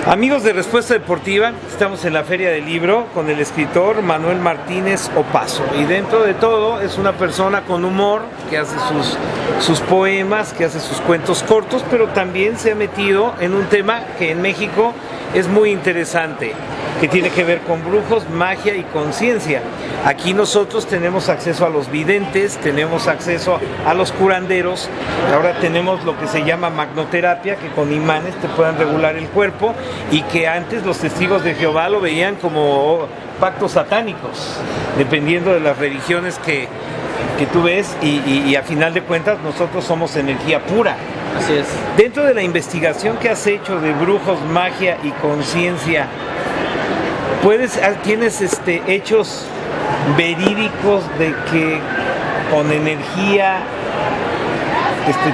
Amigos de Respuesta Deportiva, estamos en la Feria del Libro con el escritor Manuel Martínez Opazo, y dentro de todo es una persona con humor que hace sus poemas, que hace sus cuentos cortos, pero también se ha metido en un tema que en México es muy interesante, que tiene que ver con brujos, magia y conciencia. Aquí nosotros tenemos acceso a los videntes, tenemos acceso a los curanderos, ahora tenemos lo que se llama magnoterapia, que con imanes te puedan regular el cuerpo, y que antes los testigos de Jehová lo veían como pactos satánicos, dependiendo de las religiones que tú ves, y a final de cuentas nosotros somos energía pura. Así es. Dentro de la investigación que has hecho de brujos, magia y conciencia, ¿tienes hechos verídicos de que con energía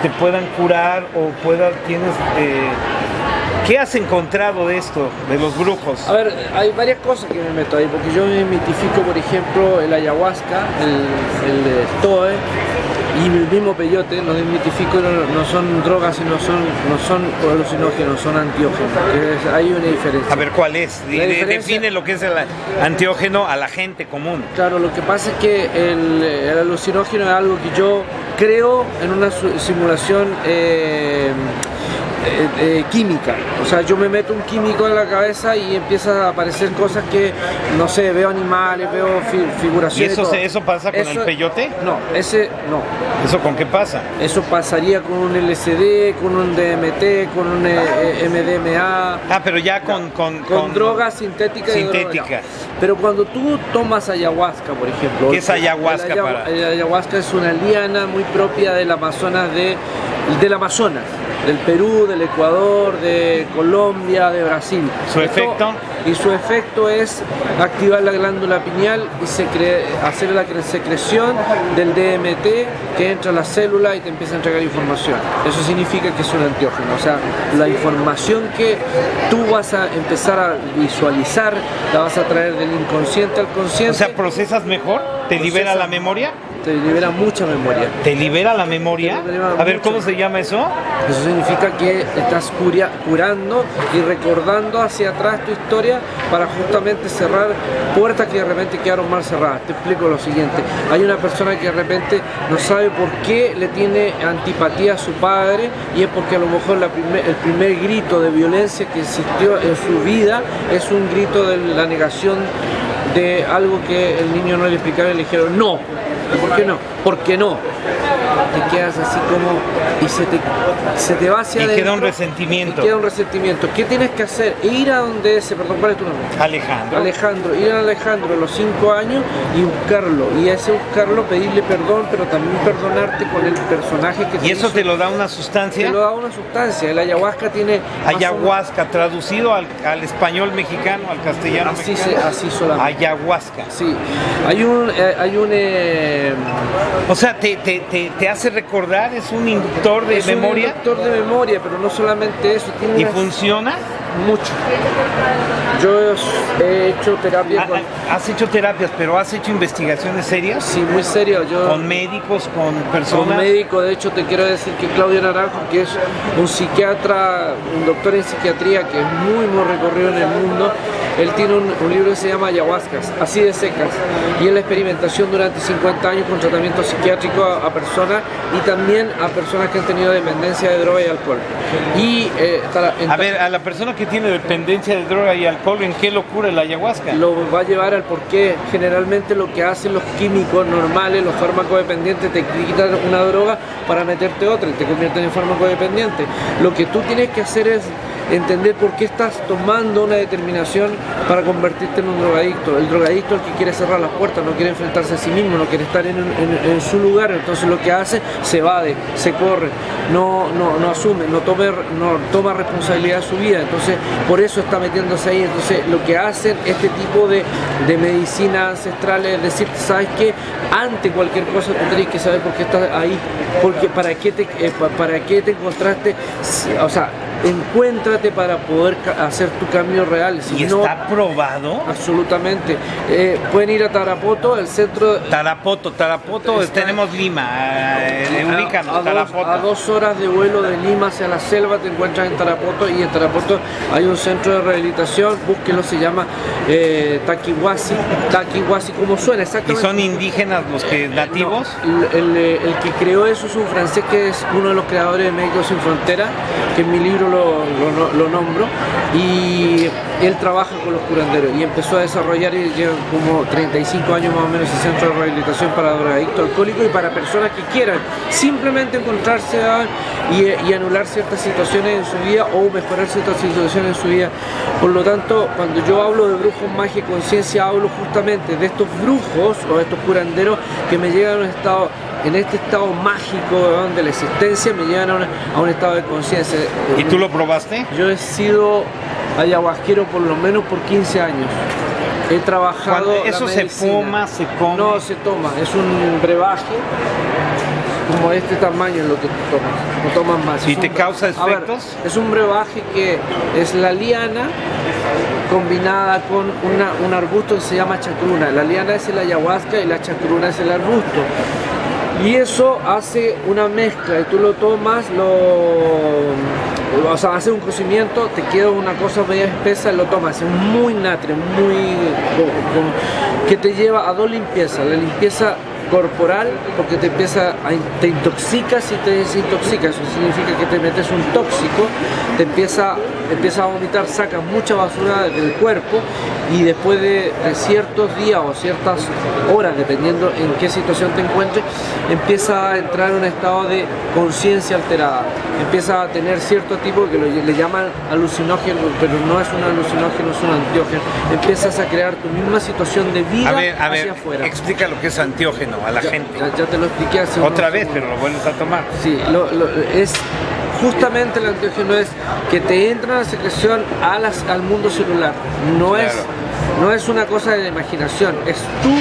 te puedan curar o tienes ¿qué has encontrado de esto, de los brujos? A ver, hay varias cosas que me meto ahí, porque yo me mitifico, por ejemplo, el ayahuasca, el TOE y el mismo peyote, los desmitifico, no son drogas, no son alucinógenos, son antiógenos. Hay una diferencia. A ver, ¿cuál es? Define lo que es el antiógeno a la gente común. Claro, lo que pasa es que el alucinógeno es algo que yo creo en una simulación química, o sea, yo me meto un químico en la cabeza y empiezan a aparecer cosas que, no sé, veo animales, veo figuraciones. ¿Y eso pasa con el peyote? No, ese no. ¿Eso con qué pasa? Eso pasaría con un LSD, con un DMT, con un MDMA. Ah, pero ya con drogas sintéticas. Sintéticas. Pero cuando tú tomas ayahuasca, por ejemplo. ¿Qué es ayahuasca el ayahuasca es una liana muy propia del Amazonas, del Amazonas, del Perú, del Ecuador, de Colombia, de Brasil. ¿Su efecto? Y su efecto es activar la glándula pineal y hacer la secreción del DMT que entra a la célula y te empieza a entregar información. Eso significa que es un antiógeno, o sea, la información que tú vas a empezar a visualizar la vas a traer del inconsciente al consciente. O sea, ¿procesas mejor? ¿Te libera la memoria? Te libera mucha memoria. ¿Te libera la memoria? A ver, ¿cómo se llama eso? Eso significa que estás curando y recordando hacia atrás tu historia para justamente cerrar puertas que de repente quedaron mal cerradas. Te explico lo siguiente. Hay una persona que de repente no sabe por qué le tiene antipatía a su padre, y es porque a lo mejor el primer grito de violencia que existió en su vida es un grito de la negación de algo que el niño no le explicaba y le dijeron no. ¿Por qué no? ¿Por qué no? Te quedas así como y se te va hacia adentro. Y queda un resentimiento. Queda un resentimiento. ¿Qué tienes que hacer? Ir a donde perdón, ¿cuál es tu nombre? Alejandro. Alejandro, ir a Alejandro a los 5 años y buscarlo. Y a ese buscarlo pedirle perdón, pero también perdonarte con el personaje que te ¿Y eso hizo. te lo da una sustancia? Te lo da una sustancia. El ayahuasca tiene... Ayahuasca, traducido al español mexicano, al castellano mexicano. Así solamente. Ayahuasca. Sí. Hay un o sea, te hace recordar, es un inductor de memoria. Es un inductor de memoria, pero no solamente eso. ¿Y funciona? Mucho. Yo he hecho terapia ¿Has hecho terapias, pero has hecho investigaciones serias? Sí, muy serio. ¿Con médicos, con personas? Con médicos, de hecho te quiero decir que Claudio Naranjo, que es un psiquiatra, un doctor en psiquiatría que es muy recorrido en el mundo, él tiene un libro que se llama Ayahuascas, así de secas, y es la experimentación durante 50 años con tratamiento psiquiátrico a personas y también a personas que han tenido dependencia de droga y alcohol. Y a ver, a la persona que tiene dependencia de droga y alcohol, ¿en qué lo cura la ayahuasca? Lo va a llevar al porqué. Generalmente lo que hacen los químicos normales, los fármacos dependientes, te quitan una droga para meterte otra y te convierten en fármacodependiente. Lo que tú tienes que hacer es entender por qué estás tomando una determinación para convertirte en un drogadicto. El drogadicto es el que quiere cerrar las puertas, no quiere enfrentarse a sí mismo, no quiere estar en su lugar. Entonces lo que hace, se evade, se corre, no asume, no toma responsabilidad de su vida. Entonces por eso está metiéndose ahí. Entonces lo que hacen este tipo de medicina ancestral es decirte, ¿sabes qué? Ante cualquier cosa tú tienes que saber por qué estás ahí, porque para qué te encontraste, o sea, encuéntrate para poder hacer tu cambio real. Si ¿Y no, está probado? Absolutamente. Pueden ir a Tarapoto, el centro... Tarapoto, tenemos Lima, ubícanos, Tarapoto. A 2 horas de vuelo de Lima hacia la selva te encuentras en Tarapoto, y en Tarapoto hay un centro de rehabilitación, búsquelo, se llama Taquihuasi, como suena exactamente. ¿Y son indígenas los que nativos? No, el que creó eso es un francés que es uno de los creadores de Médicos Sin Frontera, que en mi libro lo nombro, y él trabaja con los curanderos y empezó a desarrollar, y lleva como 35 años más o menos, ese centro de rehabilitación para drogadictos alcohólicos y para personas que quieran simplemente encontrarse y anular ciertas situaciones en su vida o mejorar ciertas situaciones en su vida. Por lo tanto, cuando yo hablo de brujos, magia y conciencia, hablo justamente de estos brujos o de estos curanderos que me llegan a un estado, en este estado mágico de la existencia, me llevan a un estado de conciencia. ¿Y tú lo probaste? Yo he sido ayahuasquero por lo menos por 15 años. He trabajado. ¿Eso se fuma, se come? No, se toma. Es un brebaje como este tamaño en lo que tú tomas. No tomas más. ¿Y te causa efectos? A ver, es un brebaje que es la liana combinada con un arbusto que se llama chacruna. La liana es el ayahuasca y la chacruna es el arbusto. Y eso hace una mezcla y tú lo tomas, o sea, hace un cocimiento, te queda una cosa media espesa, lo tomas, es muy natrio, que te lleva a 2 limpiezas. La limpieza corporal, porque te intoxicas y te desintoxicas. Eso significa que te metes un tóxico, te empieza a vomitar, sacas mucha basura del cuerpo, y después de ciertos días o ciertas horas, dependiendo en qué situación te encuentres, empieza a entrar en un estado de conciencia alterada, empieza a tener cierto tipo que le llaman alucinógeno, pero no es un alucinógeno, es un antiógeno. Empiezas a crear tu misma situación de vida hacia afuera. Explica lo que es antiógeno a la gente. Ya te lo expliqué hace otra vez, pero lo vuelves a tomar. Sí, es justamente el antiógeno, es que te entra una secreción al mundo celular. No es una cosa de la imaginación, es tu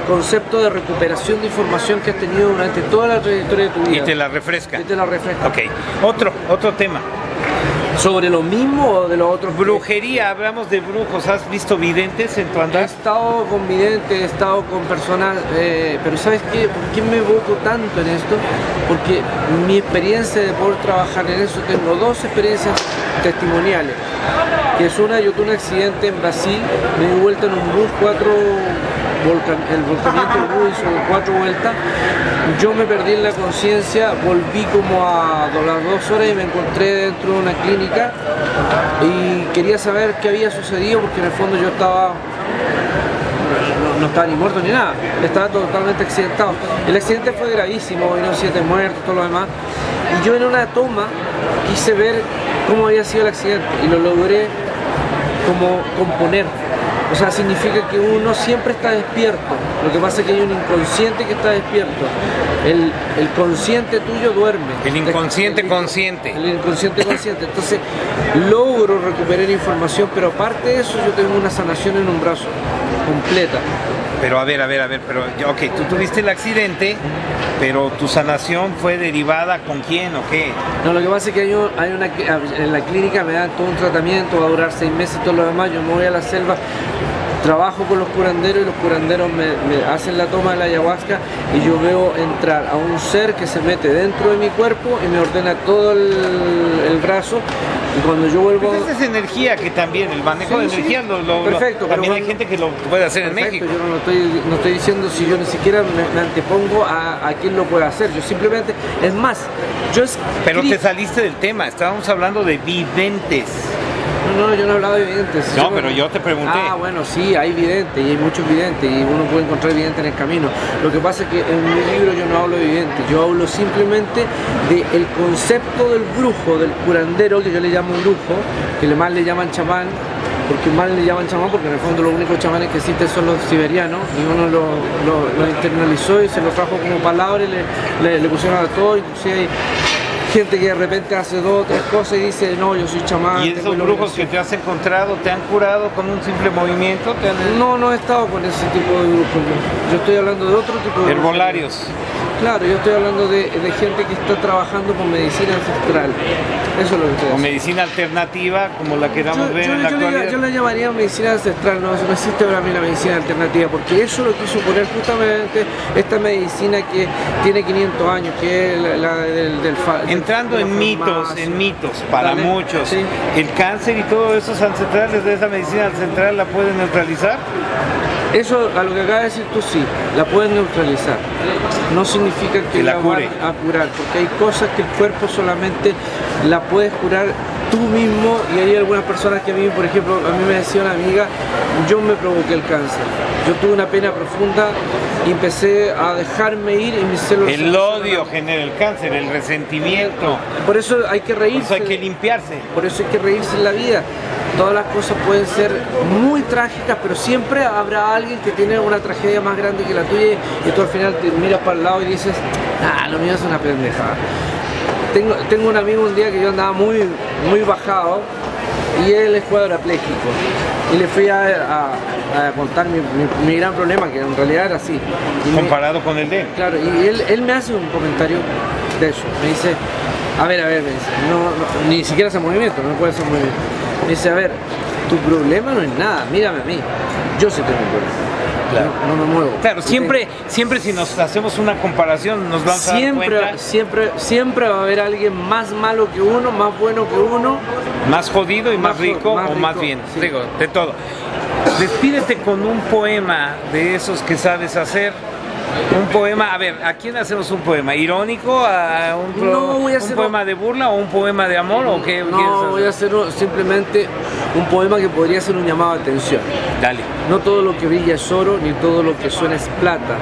concepto de recuperación de información que has tenido durante toda la trayectoria de tu vida. Y te la refresca. Y te la refresca. Ok, otro tema. ¿Sobre lo mismo o de los otros? Brujería, hablamos de brujos. ¿Has visto videntes en tu andar? He estado con videntes, he estado con personas, pero ¿sabes qué? ¿Por qué me evoco tanto en esto? Porque mi experiencia de poder trabajar en eso, tengo 2 experiencias testimoniales. Que es una, yo tuve un accidente en Brasil, me di vuelta en un bus, el volcamiento del bus hizo 4 vueltas. Yo me perdí en la conciencia, volví como a las 2 horas y me encontré dentro de una clínica y quería saber qué había sucedido, porque en el fondo yo estaba, no estaba ni muerto ni nada, estaba totalmente accidentado. El accidente fue gravísimo, hubieron 7 muertos, todo lo demás, y yo en una toma quise ver cómo había sido el accidente y lo logré como componer. O sea, significa que uno siempre está despierto. Lo que pasa es que hay un inconsciente que está despierto. El consciente tuyo duerme. El inconsciente consciente. El inconsciente consciente. Entonces, logro recuperar información, pero aparte de eso, yo tengo una sanación en un brazo, completa. Pero a ver, pero ok, tú tuviste el accidente, pero tu sanación fue derivada ¿con quién o qué? No, lo que pasa es que en la clínica me dan todo un tratamiento, va a durar 6 meses y todo lo demás. Yo me voy a la selva, trabajo con los curanderos y los curanderos me hacen la toma de la ayahuasca y yo veo entrar a un ser que se mete dentro de mi cuerpo y me ordena todo el brazo. Y cuando yo vuelvo... Pues esa es energía, que también el manejo de energía perfecto, también hay gente que lo puede hacer en México. Yo no estoy diciendo, si yo ni siquiera me antepongo a quien lo puede hacer. Yo simplemente, es más, Pero te saliste del tema, estábamos hablando de videntes. No, yo no he hablado de videntes. No, pero yo te pregunté. Ah, bueno, sí, hay videntes y hay muchos videntes y uno puede encontrar videntes en el camino. Lo que pasa es que en mi libro yo no hablo de videntes, yo hablo simplemente del concepto del brujo, del curandero, que yo le llamo brujo, que más le llaman chamán, porque más le llaman chamán porque en el fondo los únicos chamanes que existen son los siberianos, y uno lo internalizó y se lo trajo como palabra y le pusieron a todo. Inclusive hay gente que de repente hace 2 o 3 cosas y dice, no, yo soy chamán. ¿Y esos brujos que te has encontrado te han curado con un simple movimiento? No he estado con ese tipo de grupos. Yo estoy hablando de otro tipo de herbolarios. Claro, yo estoy hablando de gente que está trabajando con medicina ancestral. Eso es lo que estoy O haciendo. medicina alternativa, como la queramos ver en la actualidad. Yo la llamaría medicina ancestral, no existe para mí la medicina alternativa, porque eso lo quiso poner justamente esta medicina que tiene 500 años, que es la Entrando de la en mitos para Dale, muchos, sí. el cáncer y todos esos ancestrales de esa medicina ancestral la pueden neutralizar. Eso, a lo que acabas de decir tú, sí, la puedes neutralizar. No significa que la la cure. van a curar, porque hay cosas que el cuerpo solamente la puedes curar tú mismo, y hay algunas personas que a mí, por ejemplo, a mí me decía una amiga, yo me provoqué el cáncer. Yo tuve una pena profunda y empecé a dejarme ir y mis células... El odio genera el cáncer, el resentimiento. Por eso hay que Por reírse. eso hay que limpiarse. Por eso hay que reírse en la vida. Todas las cosas pueden ser muy trágicas, pero siempre habrá alguien que tiene una tragedia más grande que la tuya y tú al final te miras para el lado y dices, lo mío es una pendejada. Tengo un amigo un día que yo andaba muy bajado y él es cuadrapléjico. Y le fui a contar mi gran problema, que en realidad era así. Comparado con el de él. Claro, y él me hace un comentario de eso. Me dice, a ver, me dice, no, ni siquiera hace movimiento, no puede hacer movimiento. Me dice, a ver, tu problema no es nada, mírame a mí, yo sí tengo un problema. Claro. No me muevo. Claro, siempre si nos hacemos una comparación nos vamos a dar cuenta. Siempre va a haber alguien más malo que uno, más bueno que uno. Más jodido y más rico, o más rico, bien, sí. digo, de todo. Despídete con un poema de esos que sabes hacer. Un poema, a ver, ¿a quién hacemos un poema? ¿Irónico? ¿A un poema de burla o un poema de amor? ¿O qué No, voy a hacer simplemente un poema que podría ser un llamado de atención. Dale. No todo lo que brilla es oro, ni todo lo que suena es plata.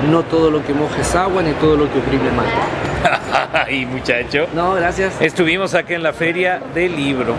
No todo lo que moja es agua, ni todo lo que oprime mata. Y muchacho. No, gracias. Estuvimos aquí en la Feria del Libro.